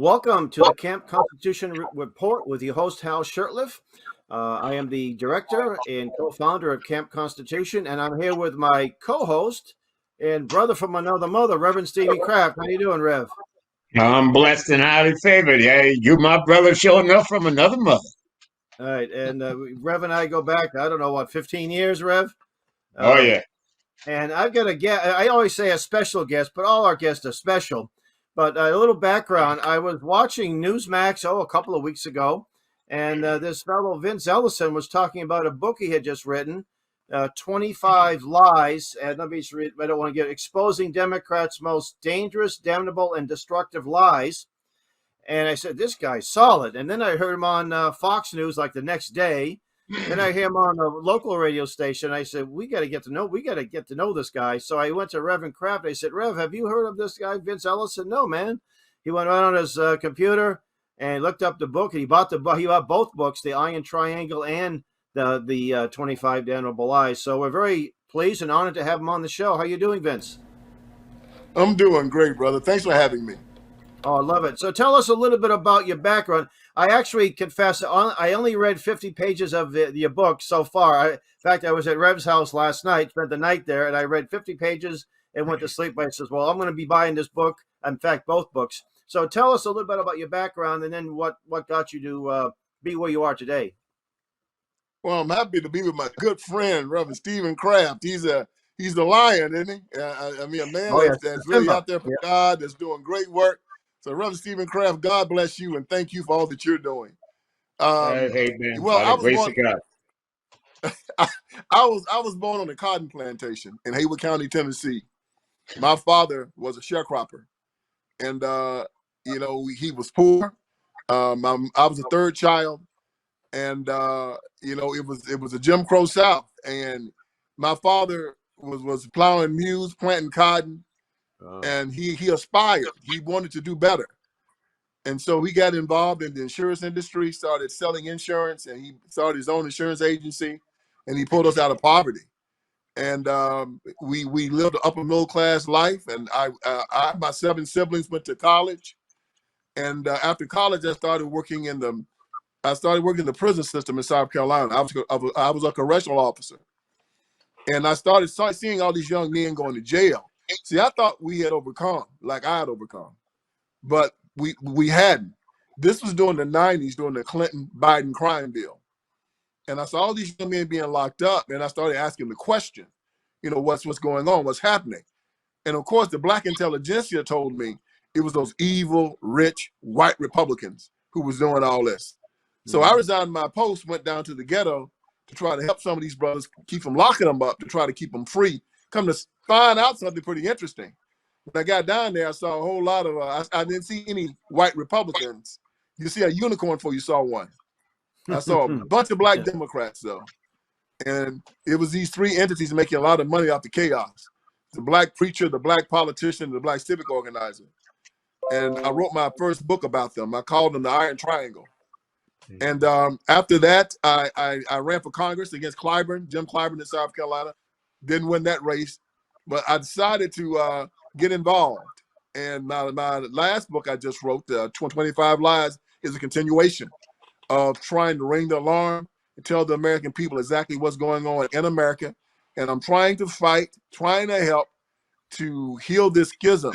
Welcome to the Camp Constitution Report with your host, Hal Shurtleff. I am the director and co-founder of Camp Constitution, and I'm here with my co-host and brother from another mother, Reverend Stevie Kraft. How you doing, Rev? I'm blessed and highly favored. Hey, you my brother sure enough from another mother. All right, and Rev and I go back, I don't know, what, 15 years, Rev? Oh, yeah. And I've got a guest. I always say a special guest, but all our guests are special. But a little background, I was watching Newsmax, a couple of weeks ago, and this fellow, Vince Ellison, was talking about a book he had just written, 25 Lies, and let me just read, I don't want to get, Exposing Democrats' Most Dangerous, Damnable, and Destructive Lies. And I said, this guy's solid. And then I heard him on Fox News like the next day. Then I hear him on a local radio station. I said, we got to get to know this guy. So I went to Reverend Kraft. I said, Rev, have you heard of this guy, Vince Ellison? No, man. He went right on his computer and looked up the book. And he bought both books, The Iron Triangle and the 25 Damnable Lies. So we're very pleased and honored to have him on the show. How you doing, Vince? I'm doing great, brother. Thanks for having me. Oh, I love it. So tell us a little bit about your background. I actually confess, I only read 50 pages of your book so far. In fact, I was at Rev's house last night, spent the night there, and I read 50 pages and went to sleep. I says, well, I'm going to be buying this book. In fact, both books. So tell us a little bit about your background and then what got you to be where you are today. Well, I'm happy to be with my good friend, Reverend Stephen Kraft. He's the lion, isn't he? I mean, a man that's really out there for God, that's doing great work. So, Reverend Stephen Kraft, God bless you and thank you for all that you're doing. Hey, man. Well, I was born on a cotton plantation in Haywood County, Tennessee. My father was a sharecropper, and he was poor. I was a third child, and it was a Jim Crow South, and my father was plowing mules, planting cotton. And he aspired. He wanted to do better. And so he got involved in the insurance industry, started selling insurance, and he started his own insurance agency, and he pulled us out of poverty. And we lived an upper middle class life. And my 7 siblings went to college. And after college, I started working in the prison system in South Carolina. I was a correctional officer. And I started seeing all these young men going to jail. See, I thought we had overcome, like I had overcome, but we hadn't. This was during the 90s, during the Clinton-Biden crime bill. And I saw all these young men being locked up, and I started asking the question, what's going on, what's happening? And of course, the black intelligentsia told me it was those evil, rich, white Republicans who was doing all this. So I resigned my post, went down to the ghetto to try to help some of these brothers, keep from locking them up, to try to keep them free. Come to find out something pretty interesting. When I got down there, I saw a whole lot of, I didn't see any white Republicans. You see a unicorn before you saw one. I saw a bunch of black Democrats, though. And it was these 3 entities making a lot of money off the chaos. The black preacher, the black politician, the black civic organizer. And I wrote my first book about them. I called them the Iron Triangle. And after that, I ran for Congress against Jim Clyburn in South Carolina. Didn't win that race, but I decided to get involved. And my last book I just wrote, 25 Lies, is a continuation of trying to ring the alarm and tell the American people exactly what's going on in America. And I'm trying to fight, trying to help to heal this schism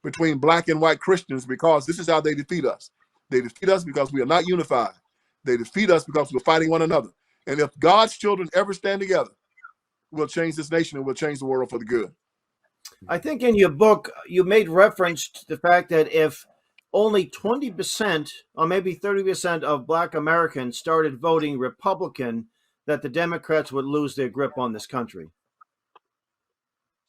between black and white Christians, because this is how they defeat us. They defeat us because we are not unified. They defeat us because we're fighting one another. And if God's children ever stand together, we'll change this nation and we'll change the world for the good. I think in your book, you made reference to the fact that if only 20% or maybe 30% of black Americans started voting Republican, that the Democrats would lose their grip on this country.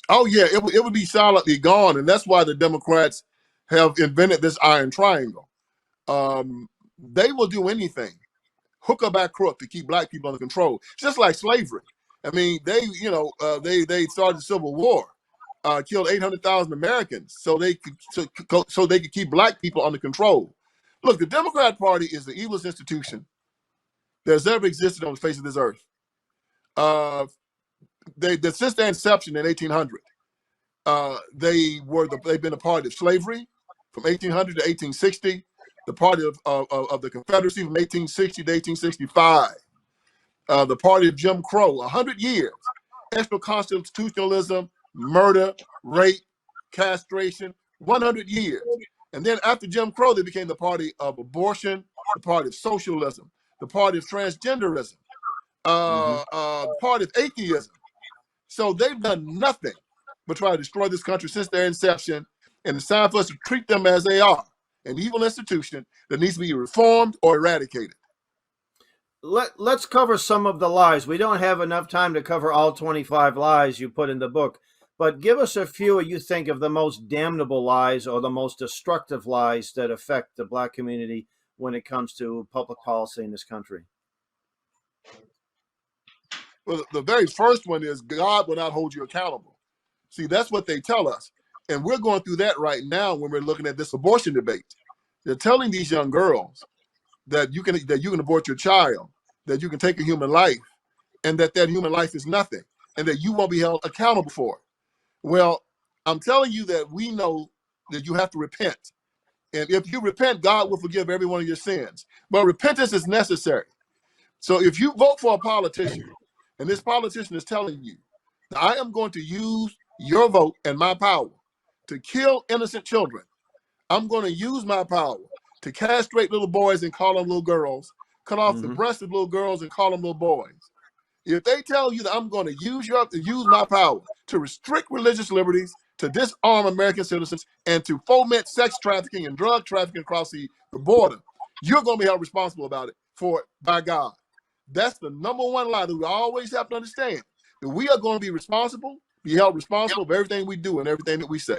Oh, yeah, it would be solidly gone. And that's why the Democrats have invented this Iron Triangle. They will do anything, hook or back crook, to keep black people under control. It's just like slavery. I mean, they started the Civil War, killed 800,000 Americans so they could keep black people under control. Look, the Democrat Party is the evilest institution that's ever existed on the face of this earth. Since their inception in 1800, they've been a part of slavery from 1800 to 1860. the party of the Confederacy from 1860 to 1865, the party of Jim Crow, 100 years, extra constitutionalism, murder, rape, castration, 100 years. And then after Jim Crow, they became the party of abortion, the party of socialism, the party of transgenderism, the party of atheism. So they've done nothing but try to destroy this country since their inception. And it's time for us to treat them as they are, an evil institution that needs to be reformed or eradicated. Let's cover some of the lies. We don't have enough time to cover all 25 lies you put in the book, but give us a few you think of the most damnable lies or the most destructive lies that affect the Black community when it comes to public policy in this country. Well, the very first one is God will not hold you accountable. See, that's what they tell us. And we're going through that right now when we're looking at this abortion debate. They're telling these young girls that you can abort your child, that you can take a human life, and that human life is nothing, and that you won't be held accountable for it. Well, I'm telling you that we know that you have to repent. And if you repent, God will forgive every one of your sins. But repentance is necessary. So if you vote for a politician, and this politician is telling you that I am going to use your vote and my power to kill innocent children, I'm going to use my power to castrate little boys and call them little girls, cut off the breasts of little girls and call them little boys. If they tell you that I'm going to use my power to restrict religious liberties, to disarm American citizens, and to foment sex trafficking and drug trafficking across the border, you're going to be held responsible for it by God. That's the number one lie that we always have to understand, that we are going to be held responsible for everything we do and everything that we say.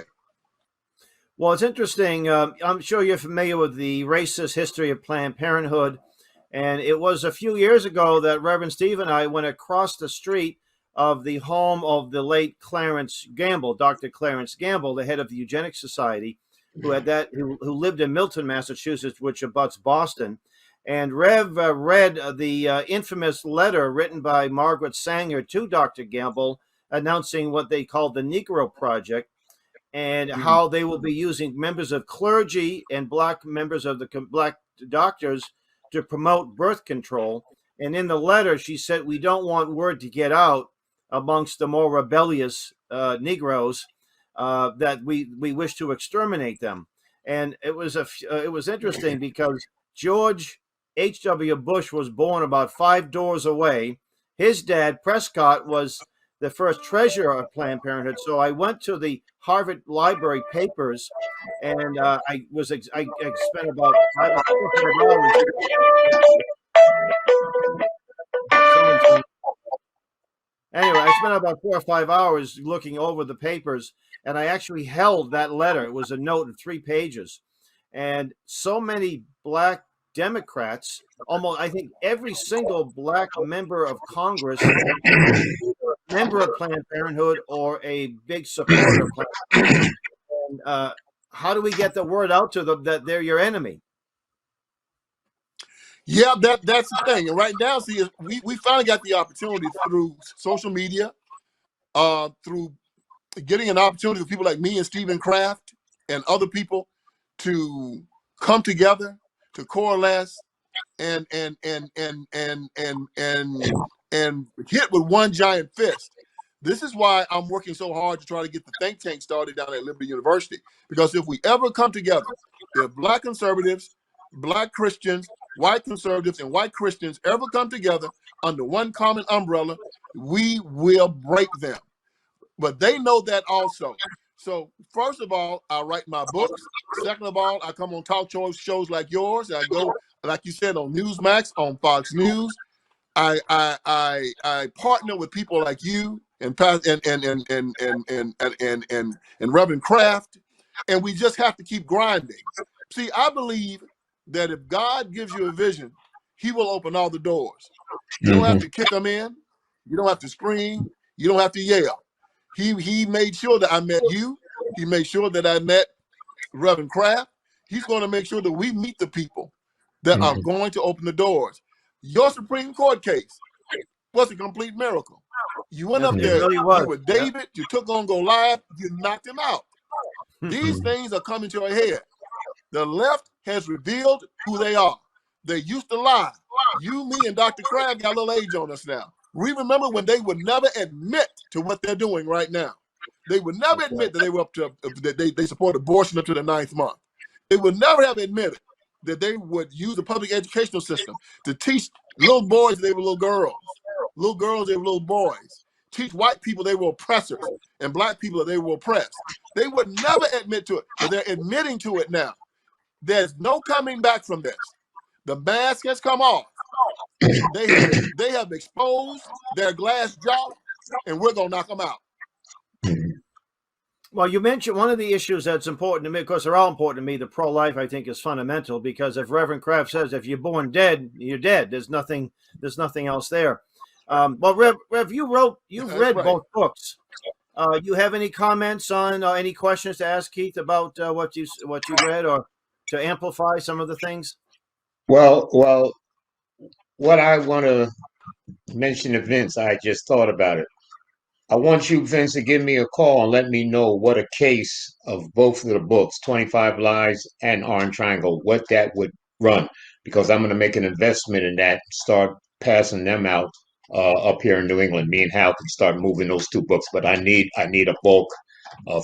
Well, it's interesting. I'm sure you're familiar with the racist history of Planned Parenthood. And it was a few years ago that Reverend Steve and I went across the street of the home of the late Clarence Gamble, Dr. Clarence Gamble, the head of the Eugenics Society, who lived in Milton, Massachusetts, which abuts Boston. And Rev read the infamous letter written by Margaret Sanger to Dr. Gamble announcing what they called the Negro Project, and how they will be using members of clergy and Black members of the Black doctors to promote birth control. And in the letter, she said, we don't want word to get out amongst the more rebellious Negroes that we wish to exterminate them. And it was interesting because George H.W. Bush was born about 5 doors away. His dad, Prescott, was the first treasurer of Planned Parenthood. So I went to the Harvard Library papers, and I spent about 5 hours. Anyway, I spent about 4 or 5 hours looking over the papers, and I actually held that letter. It was a note of 3 pages, and so many Black Democrats, almost I think every single Black member of Congress, member of Planned Parenthood or a big supporter of Planned Parenthood. And, how do we get the word out to them that they're your enemy? Yeah, that's the thing. And right now, see, we finally got the opportunity through social media, through getting an opportunity for people like me and Stephen Kraft and other people to come together, to coalesce and hit with one giant fist. This is why I'm working so hard to try to get the think tank started down at Liberty University. Because if we ever come together, if Black conservatives, Black Christians, white conservatives, and white Christians ever come together under one common umbrella, we will break them. But they know that also. So first of all, I write my books. Second of all, I come on talk shows like yours. I go, like you said, on Newsmax, on Fox News. I partner with people like you and Reverend Kraft, and we just have to keep grinding. See, I believe that if God gives you a vision, He will open all the doors. You don't have to kick them in. You don't have to scream. You don't have to yell. He made sure that I met you. He made sure that I met Reverend Kraft. He's going to make sure that we meet the people that are going to open the doors. Your Supreme Court case was a complete miracle. You went up there, you were David, you took on Goliath, you knocked him out. These things are coming to a head. The left has revealed who they are. They used to lie. You, me, and Dr. Cragg got a little age on us now. We remember when they would never admit to what they're doing right now. They would never admit that they were up to that they support abortion up to the 9th month. They would never have admitted that they would use the public educational system to teach little boys they were little girls they were little boys, teach white people they were oppressors and black people that they were oppressed. They would never admit to it, but they're admitting to it now. There's no coming back from this. The mask has come off. They have exposed their glass jaw, and we're gonna knock them out. Well, you mentioned one of the issues that's important to me. Of course, they're all important to me. The pro-life, I think, is fundamental because if Reverend Kraft says if you're born dead, you're dead. There's nothing else there. Well, Rev, you've read right. both books. You have any comments on any questions to ask Keith about what you read, or to amplify some of the things? Well, what I want to mention to Vince, I just thought about it. I want you, Vince, to give me a call and let me know what a case of both of the books, 25 Lies and Orange Triangle, what that would run, because I'm going to make an investment in that and start passing them out up here in New England. Me and Hal can start moving those two books, but I need a bulk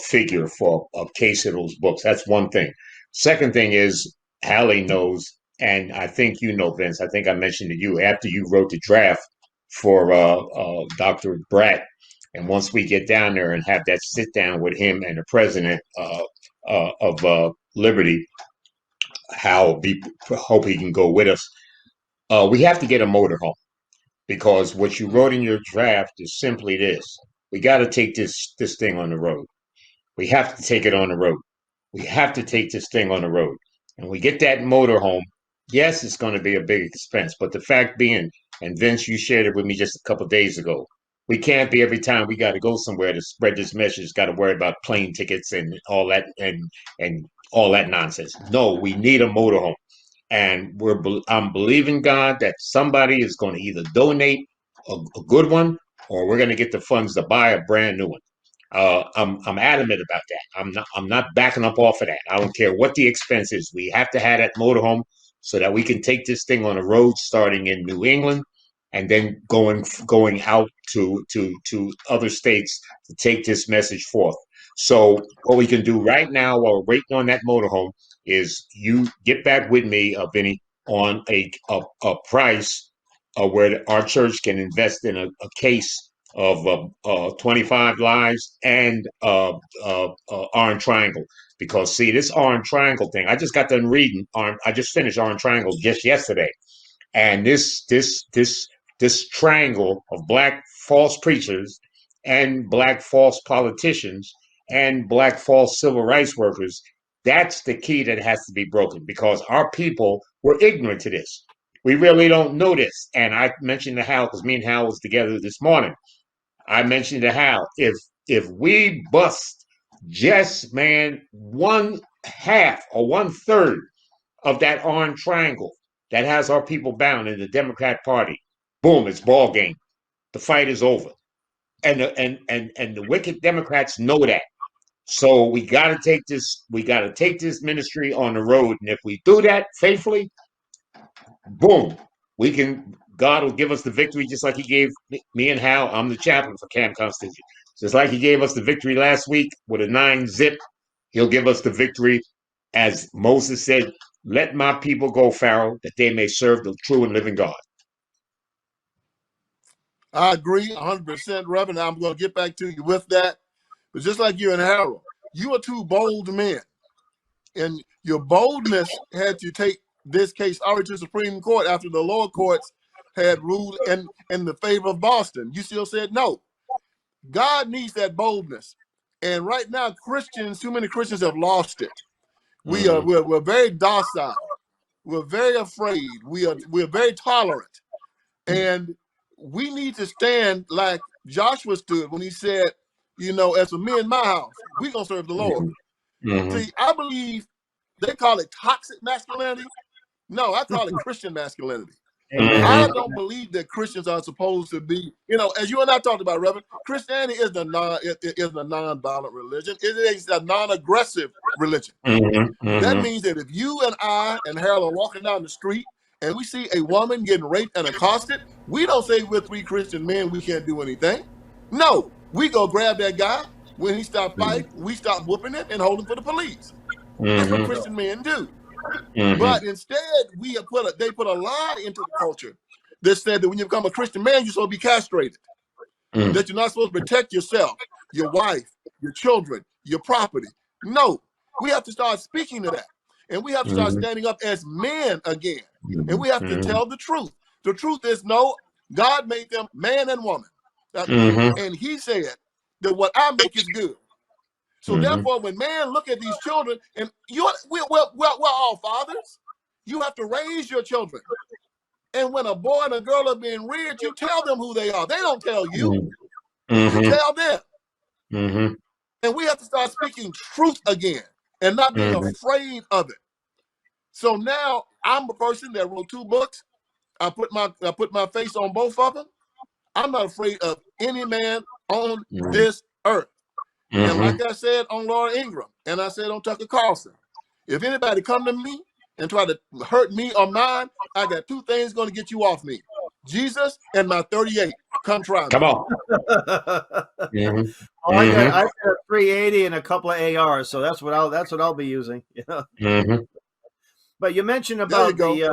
figure for a case of those books. That's one thing. Second thing is, Hallie knows, and I think you know, Vince, I think I mentioned to you after you wrote the draft for Dr. Bratt. And once we get down there and have that sit down with him and the president of Liberty, Hal, hope he can go with us. We have to get a motorhome, because what you wrote in your draft is simply this: we got to take this thing on the road. We have to take it on the road. We have to take this thing on the road. And we get that motorhome. Yes, it's going to be a big expense, but the fact being, and Vince, you shared it with me just a couple of days ago, we can't be every time we got to go somewhere to spread this message, got to worry about plane tickets and all that and all that nonsense. No, we need a motorhome, and I'm believing God that somebody is going to either donate a good one, or we're going to get the funds to buy a brand new one. I'm adamant about that. I'm not backing up off of that. I don't care what the expense is. We have to have that motorhome so that we can take this thing on the road, starting in New England, and then going out to other states to take this message forth. So what we can do right now while we're waiting on that motorhome is you get back with me, Vinny, on a price where our church can invest in a case of 25 Lives and Orange Triangle. Because see, this Orange Triangle thing, I just got done reading. I just finished Orange Triangle just yesterday, and this triangle of black false preachers and black false politicians and black false civil rights workers, that's the key that has to be broken, because our people were ignorant to this. We really don't know this. And I mentioned to Hal, because me and Hal was together this morning. I mentioned to Hal, if we bust just, man, 1/2 or 1/3 of that Orange Triangle that has our people bound in the Democrat Party, boom, it's ball game. The fight is over. And the wicked Democrats know that. So we gotta take this ministry on the road. And if we do that faithfully, boom, God will give us the victory, just like he gave me and Hal. I'm the chaplain for Camp Constitution. Just like he gave us the victory last week with a 9-zip, he'll give us the victory. As Moses said, let my people go, Pharaoh, that they may serve the true and living God. I agree 100%, Reverend. I'm going to get back to you with that. But just like you and Harold, you are two bold men. And your boldness had to take this case already to the Supreme Court after the lower courts had ruled in the favor of Boston. You still said no. God needs that boldness. And right now, too many Christians have lost it. We're very docile. We're very afraid. We're very tolerant. And we need to stand like Joshua stood when he said, as for me and my house, we're going to serve the Lord. Mm-hmm. See, I believe they call it toxic masculinity. No, I call it Christian masculinity. Amen. I don't believe that Christians are supposed to be, as you and I talked about, Reverend, Christianity is a non-violent religion. It is a non-aggressive religion. That means that if you and I and Harold are walking down the street and we see a woman getting raped and accosted, we don't say we're 3 Christian men, we can't do anything. No, we go grab that guy. When he stopped fighting, we stop whooping him and hold him for the police. That's what Christian men do. But instead, they put a lie into the culture that said that when you become a Christian man, you're supposed to be castrated. That you're not supposed to protect yourself, your wife, your children, your property. No, we have to start speaking to that. And we have to start standing up as men again. And we have to tell the truth. The truth is, no, God made them man and woman. And he said that what I make is good. So therefore, when man look at these children, and we're all fathers, you have to raise your children. And when a boy and a girl are being reared, you tell them who they are. They don't tell you. You tell them. And we have to start speaking truth again and not being afraid of it. So now I'm a person that wrote 2 books. I put my face on both of them. I'm not afraid of any man on this earth. And like I said on Laura Ingraham, and I said on Tucker Carlson, if anybody come to me and try to hurt me or mine, I got 2 things going to get you off me: Jesus and my 38. Come try me. Come on. Well, I got a 380 and a couple of ARs, so that's what I'll be using. But you mentioned about the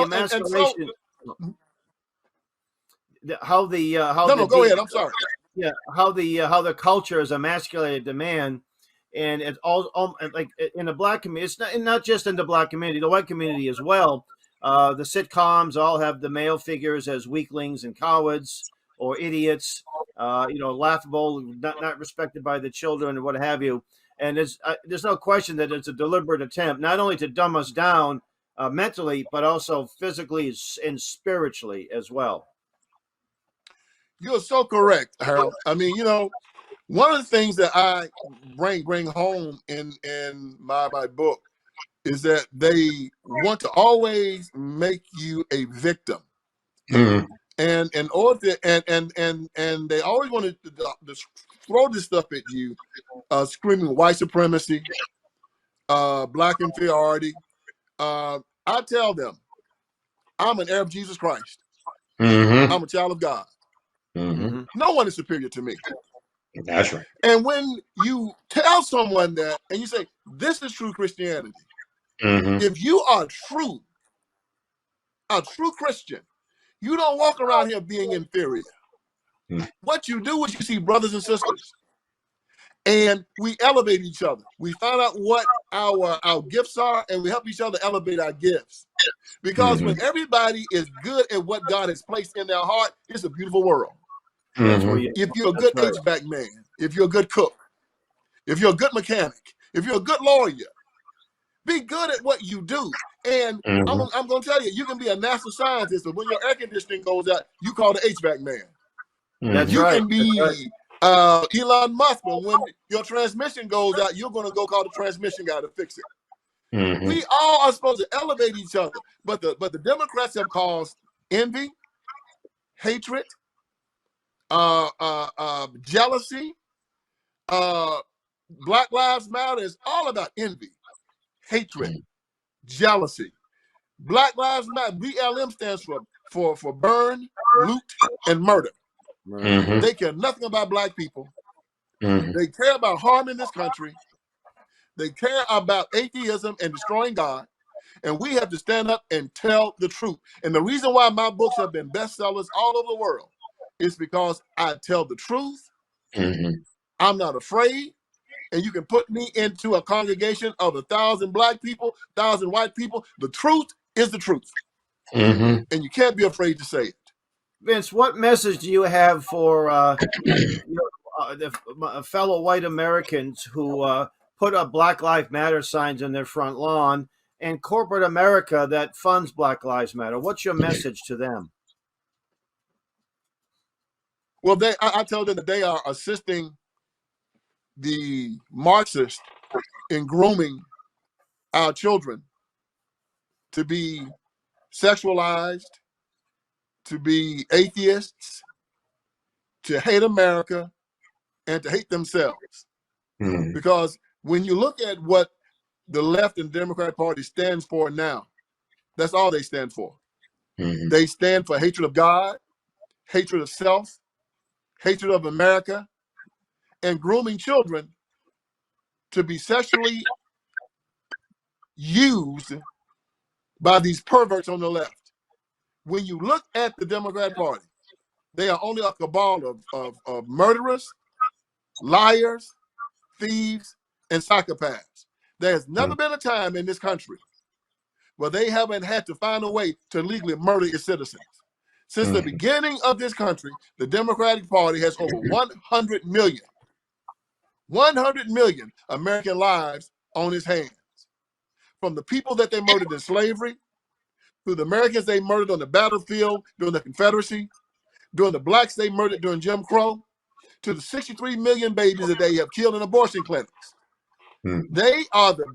emasculation. How go ahead. I'm sorry. Yeah, how the culture has emasculated the man, and it's all like in the black community. It's not just in the black community, the white community as well. The sitcoms all have the male figures as weaklings and cowards or idiots, laughable, not respected by the children, and what have you. And there's no question that it's a deliberate attempt not only to dumb us down mentally, but also physically and spiritually as well. You're so correct, Harold. I mean, one of the things that I bring home in my book is that they want to always make you a victim, and in order to, and they always want to throw this stuff at you, screaming white supremacy, black inferiority. I tell them, I'm an heir of Jesus Christ. I'm a child of God. No one is superior to me. That's right. And when you tell someone that and you say, this is true Christianity, if you are a true Christian, you don't walk around here being inferior. What you do is you see brothers and sisters, and we elevate each other. We find out what our gifts are, and we help each other elevate our gifts. Because when everybody is good at what God has placed in their heart, it's a beautiful world. If you're a good HVAC man, if you're a good cook, if you're a good mechanic, if you're a good lawyer, be good at what you do. And I'm going to tell you, you can be a NASA scientist, but when your air conditioning goes out, you call the HVAC man. You can be Elon Musk, but when your transmission goes out, you're going to go call the transmission guy to fix it. We all are supposed to elevate each other, but the Democrats have caused envy, hatred, jealousy. Black Lives Matter is all about envy, hatred, jealousy. Black Lives Matter, BLM stands for burn, loot, and murder. They care nothing about black people. They care about harming this country. They care about atheism and destroying God. And we have to stand up and tell the truth. And the reason why my books have been bestsellers all over the world is because I tell the truth. I'm not afraid. And you can put me into a congregation of 1,000 black people, 1,000 white people. The truth is the truth. And you can't be afraid to say it. Vince, what message do you have for fellow white Americans who put up Black Lives Matter signs in their front lawn and corporate America that funds Black Lives Matter? What's your message to them? Well, I tell them that they are assisting the Marxists in grooming our children to be sexualized, to be atheists, to hate America, and to hate themselves. Mhm. Because when you look at what the left and Democrat Party stands for now, that's all they stand for. Mhm. They stand for hatred of God, hatred of self, hatred of America, and grooming children to be sexually used by these perverts on the left. When you look at the Democrat Party, they are only a cabal of murderers, liars, thieves, and psychopaths. There's never been a time in this country where they haven't had to find a way to legally murder its citizens. Since the beginning of this country, the Democratic Party has over 100 million American lives on its hands. From the people that they murdered in slavery, to the Americans they murdered on the battlefield during the Confederacy, during the blacks they murdered during Jim Crow, to the 63 million babies that they have killed in abortion clinics. They are the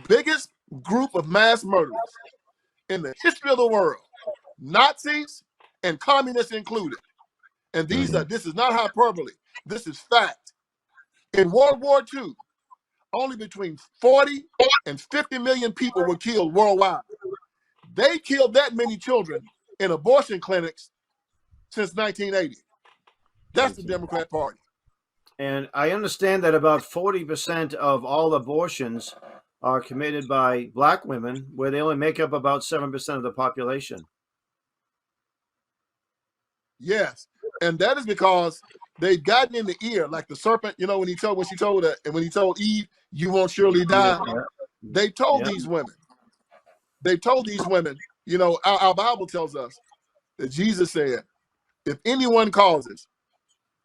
biggest group of mass murderers in the history of the world, Nazis and communists included. And this is not hyperbole. This is fact. In World War II, only between 40 and 50 million people were killed worldwide. They killed that many children in abortion clinics since 1980. That's the Democrat Party. And I understand that about 40% of all abortions are committed by black women, where they only make up about 7% of the population. Yes, and that is because they've gotten in the ear, like the serpent. You know, when he told Eve, "You won't surely die." They told these women. They told these women. You know, our Bible tells us that Jesus said, "If anyone causes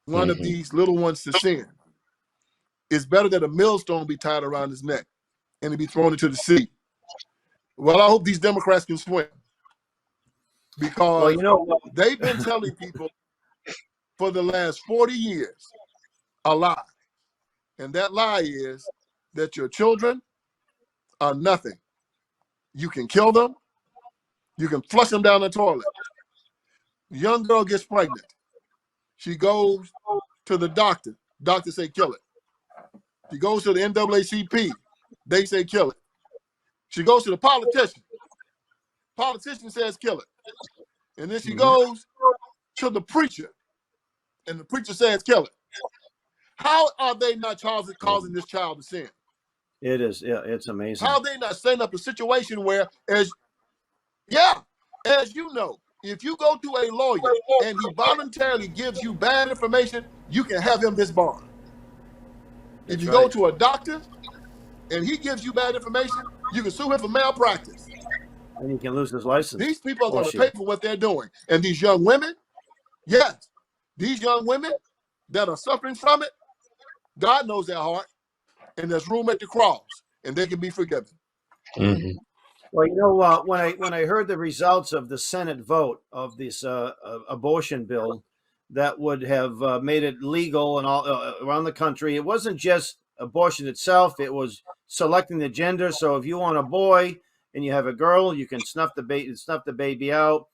one of these little ones to sin, it's better that a millstone be tied around his neck and to be thrown into the sea." Well, I hope these Democrats can swim, because Well, you know, they've been telling people for the last 40 years a lie. And that lie is that your children are nothing. You can kill them. You can flush them down the toilet. Young girl gets pregnant. She goes to the doctor. Doctor say kill it. She goes to the NAACP. They say kill it. She goes to the politician. Politician says kill it. And then she goes to the preacher. And the preacher says kill it. How are they not causing this child to sin? it is. Yeah, it's amazing. How are they not setting up a situation where, as you know, if you go to a lawyer and he voluntarily gives you bad information, you can have him disbarred. If you go to a doctor and he gives you bad information, you can sue him for malpractice. And he can lose his license. These people are going to pay for what they're doing. And these young women, yes, these young women that are suffering from it, God knows their heart, and there's room at the cross, and they can be forgiven. Well, you know, when I heard the results of the Senate vote of this abortion bill that would have made it legal and all around the country, it wasn't just abortion itself; it was selecting the gender. So if you want a boy and you have a girl, you can snuff the baby out.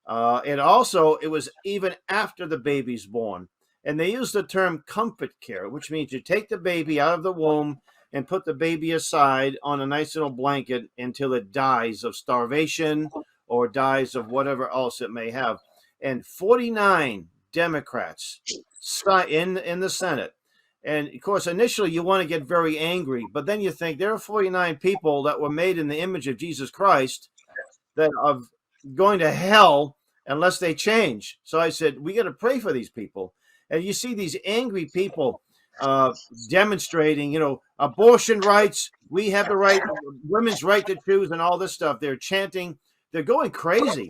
And also, it was even after the baby's born, and they used the term comfort care, which means you take the baby out of the womb and put the baby aside on a nice little blanket until it dies of starvation or dies of whatever else it may have. And 49 Democrats in the Senate. And of course, initially you want to get very angry, but then you think there are 49 people that were made in the image of Jesus Christ that are going to hell unless they change. So I said, we got to pray for these people. And you see these angry people demonstrating, you know, abortion rights, we have the right, women's right to choose, and all this stuff. They're chanting, they're going crazy.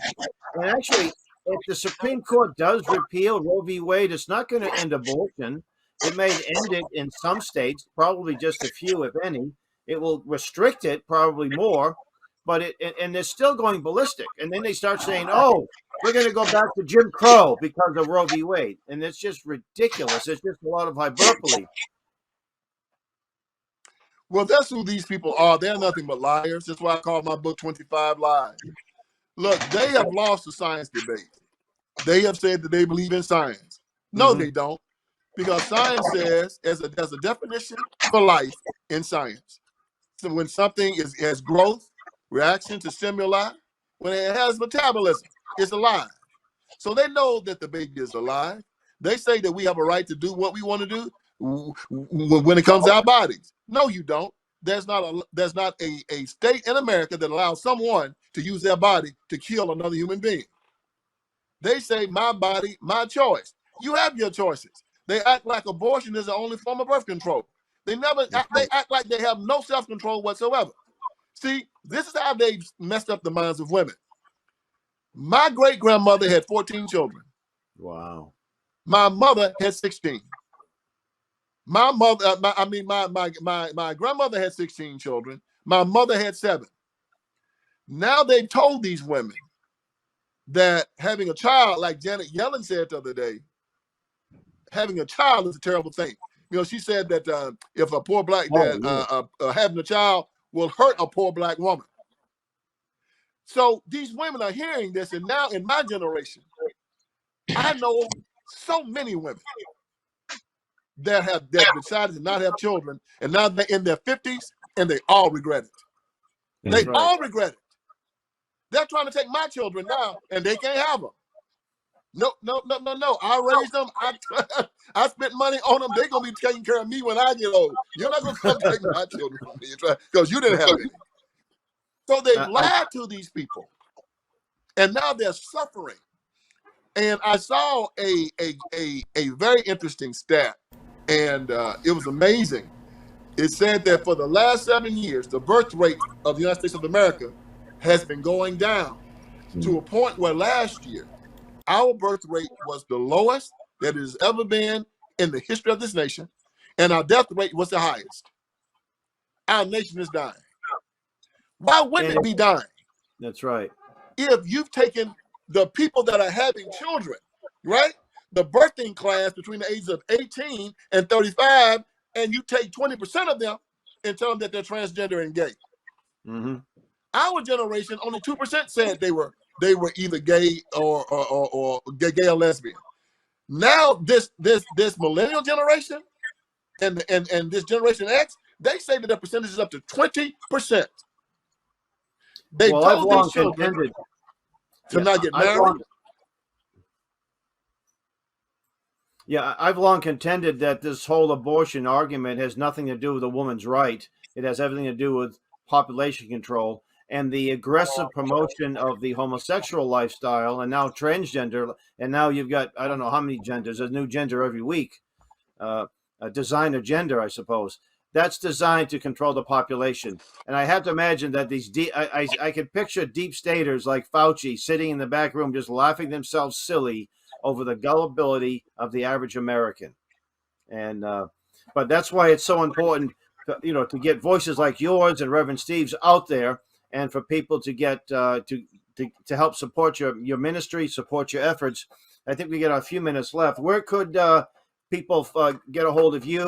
And actually, if the Supreme Court does repeal Roe v. Wade, it's not going to end abortion. It may end it in some states, probably just a few, if any. It will restrict it, probably more, but they're still going ballistic. And then they start saying, oh, we're going to go back to Jim Crow because of Roe v. Wade. And it's just ridiculous. It's just a lot of hyperbole. Well, that's who these people are. They're nothing but liars. That's why I call my book 25 Lies. Look, they have lost the science debate. They have said that they believe in science. No, they don't, because science says there's a definition for life in science. So when something has growth, reaction to stimuli, when it has metabolism, it's alive. So they know that the baby is alive. They say that we have a right to do what we want to do when it comes to our bodies. No, you don't. There's not a state in America that allows someone to use their body to kill another human being. They say my body, my choice. You have your choices. They act like abortion is the only form of birth control. They act like they have no self-control whatsoever. See, this is how they messed up the minds of women. My great-grandmother had 14 children. Wow. My mother had 16. My grandmother had 16 children. My mother had 7. Now they've told these women that having a child, like Janet Yellen said the other day, having a child is a terrible thing. You know, she said that if a poor black having a child will hurt a poor black woman. So these women are hearing this, and now in my generation, I know so many women that decided to not have children, and now they're in their 50s, and they all regret it. They all regret it. They're trying to take my children now, and they can't have them. No. I raised them. I spent money on them. They're gonna be taking care of me when I get old. You're not gonna come take my children from me because you didn't have any. So they lied to these people, and now they're suffering. And I saw a very interesting stat, and it was amazing. It said that for the last 7 years, the birth rate of the United States of America has been going down to a point where last year, our birth rate was the lowest that it has ever been in the history of this nation, and our death rate was the highest. Our nation is dying. Why wouldn't it be dying? That's right. If you've taken the people that are having children, right? The birthing class between the ages of 18 and 35, and you take 20% of them and tell them that they're transgender and gay. Our generation, only 2% said they were either gay or gay or lesbian. Now this millennial generation and this Generation X, they say that the percentage is up to 20%. They told these children to not get married. I've long contended that this whole abortion argument has nothing to do with a woman's right. It has everything to do with population control and the aggressive promotion of the homosexual lifestyle, and now transgender, and now you've got, I don't know how many genders, a new gender every week, a designer gender, I suppose. That's designed to control the population. And I have to imagine that these I could picture deep staters like Fauci sitting in the back room just laughing themselves silly over the gullibility of the average American. And but that's why it's so important, to get voices like yours and Reverend Steve's out there, and for people to get to help support your ministry, support your efforts. I think we get a few minutes left. Where could people get a hold of you,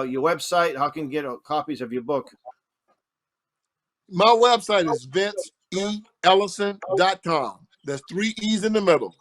your website? How can you get copies of your book? My website is VinceELlison.com. There's 3 E's in the middle.